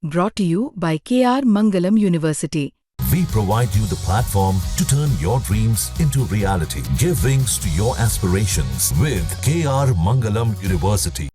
Brought to you by KR Mangalam University. We provide you the platform to turn your dreams into reality. Give wings to your aspirations with KR Mangalam University.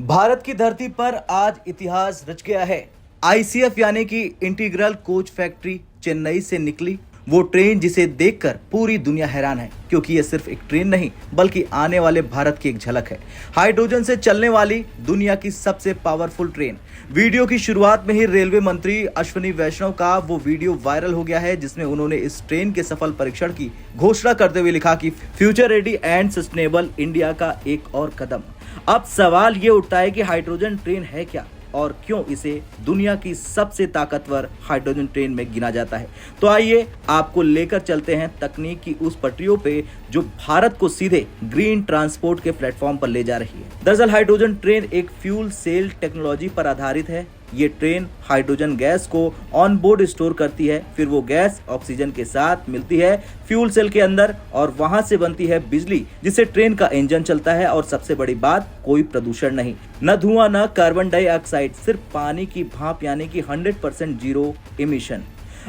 Bharat की धरती पर आज इतिहास रच गया है। ICF यानी कि इंटीग्रल कोच फैक्ट्री चेन्नई से निकली वो ट्रेन जिसे देखकर पूरी दुनिया हैरान है, क्योंकि ये सिर्फ एक ट्रेन नहीं बल्कि आने वाले भारत की एक झलक है। हाइड्रोजन से चलने वाली दुनिया की सबसे पावरफुल ट्रेन। वीडियो की शुरुआत में ही रेलवे मंत्री अश्विनी वैष्णव का वो वीडियो वायरल हो गया है, जिसमें उन्होंने इस ट्रेन के सफल परीक्षण की घोषणा करते हुए लिखा कि future ready and sustainable India का एक और कदम। अब सवाल ये उठता है कि हाइड्रोजन ट्रेन है क्या और क्यों इसे दुनिया की सबसे ताकतवर हाइड्रोजन ट्रेन में गिना जाता है। तो आइए आपको लेकर चलते हैं तकनीक की उस पटरियों पे जो भारत को सीधे ग्रीन ट्रांसपोर्ट के प्लेटफॉर्म पर ले जा रही है। दरअसल हाइड्रोजन ट्रेन एक फ्यूल सेल टेक्नोलॉजी पर आधारित है। ये ट्रेन हाइड्रोजन गैस को ऑन बोर्ड स्टोर करती है, फिर वो गैस ऑक्सीजन के साथ मिलती है फ्यूल सेल के अंदर और वहां से बनती है बिजली, जिससे ट्रेन का इंजन चलता है। और सबसे बड़ी बात, कोई प्रदूषण नहीं, न धुआं न कार्बन डाइऑक्साइड, सिर्फ पानी की भाप यानी कि 100% जीरो इमिशन।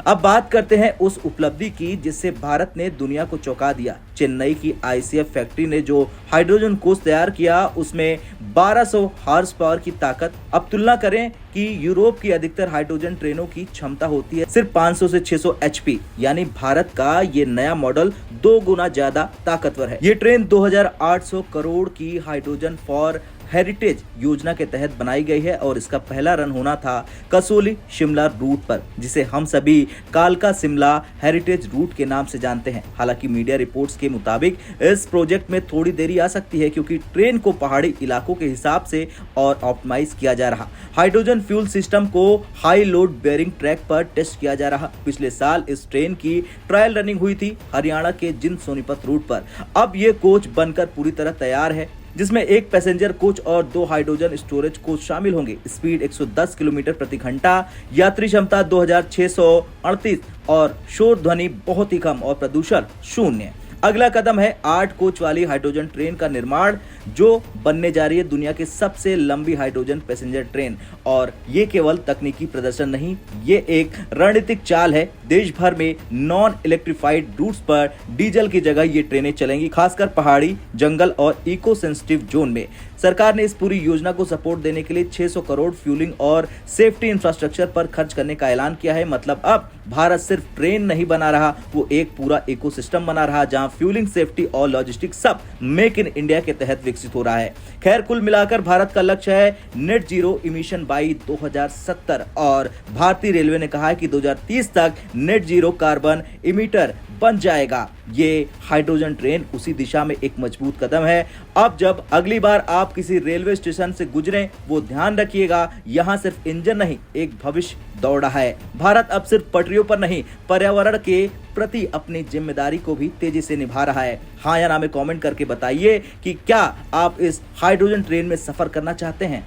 अब बात करते हैं उस उपलब्धि की जिससे भारत ने दुनिया को चौंका दिया। चेन्नई की आईसीएफ फैक्ट्री ने जो हाइड्रोजन कोच तैयार किया उसमें 1200 हॉर्स पावर की ताकत। अब तुलना करें कि यूरोप की अधिकतर हाइड्रोजन ट्रेनों की क्षमता होती है सिर्फ 500 से 600 एचपी, यानी भारत का ये नया मॉडल 2 गुना ज्यादा ताकतवर है। ये ट्रेन 2800 करोड़ की हाइड्रोजन फॉर हेरिटेज योजना के तहत बनाई गई है और इसका पहला रन होना था कसौली शिमला रूट पर, जिसे हम सभी कालका शिमला हेरिटेज रूट के नाम से जानते हैं। हालांकि मीडिया रिपोर्ट्स के मुताबिक इस प्रोजेक्ट में थोड़ी देरी आ सकती है, क्योंकि ट्रेन को पहाड़ी इलाकों के हिसाब से और ऑप्टिमाइज किया जा रहा। हाइड्रोजन फ्यूल सिस्टम को हाई लोड बेयरिंग ट्रैक पर टेस्ट किया जा रहा। पिछले साल इस ट्रेन की ट्रायल रनिंग हुई थी हरियाणा के जिंद सोनीपत रूट पर। अब ये कोच बनकर पूरी तरह तैयार है, जिसमें एक पैसेंजर कोच और 2 हाइड्रोजन स्टोरेज कोच शामिल होंगे। स्पीड 110 किलोमीटर प्रति घंटा, यात्री क्षमता 2638 और शोर ध्वनि बहुत ही कम और प्रदूषण शून्य। अगला कदम है 8 कोच वाली हाइड्रोजन ट्रेन का निर्माण, जो बनने जा रही है दुनिया की सबसे लंबी हाइड्रोजन पैसेंजर ट्रेन। और ये केवल तकनीकी प्रदर्शन नहीं, ये एक रणनीतिक चाल है। देश भर में नॉन इलेक्ट्रिफाइड रूट्स पर डीजल की जगह ये ट्रेनें चलेंगी, खासकर पहाड़ी, जंगल और इको सेंसिटिव जोन में। सरकार ने इस पूरी योजना को सपोर्ट देने के लिए 600 करोड़ फ्यूलिंग और सेफ्टी इंफ्रास्ट्रक्चर पर खर्च करने का ऐलान किया है। मतलब अब भारत सिर्फ ट्रेन नहीं बना रहा, वो एक पूरा इकोसिस्टम बना रहा, जहां फ्यूलिंग, सेफ्टी और लॉजिस्टिक्स सब मेक इन इंडिया के तहत विकसित हो रहा है। खैर, कुल मिलाकर भारत का लक्ष्य है नेट जीरो इमिशन बाई 2070 और भारतीय रेलवे ने कहा है कि 2030 तक नेट जीरो कार्बन इमिटर बन जाएगा। ये हाइड्रोजन ट्रेन उसी दिशा में एक मजबूत कदम है। अब जब अगली बार आप किसी रेलवे स्टेशन से गुजरें, वो ध्यान रखिएगा, यहाँ सिर्फ इंजन नहीं, एक भविष्य दौड़ रहा है। भारत अब सिर्फ पटरियों पर नहीं, पर्यावरण के प्रति अपनी जिम्मेदारी को भी तेजी से निभा रहा है। हाँ या ना में कमेंट करके बताइए कि क्या आप इस हाइड्रोजन ट्रेन में सफर करना चाहते हैं।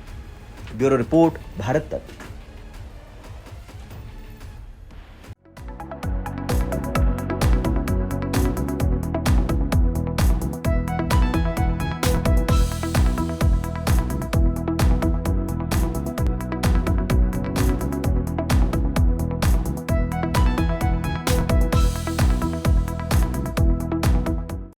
ब्यूरो रिपोर्ट, भारत तक।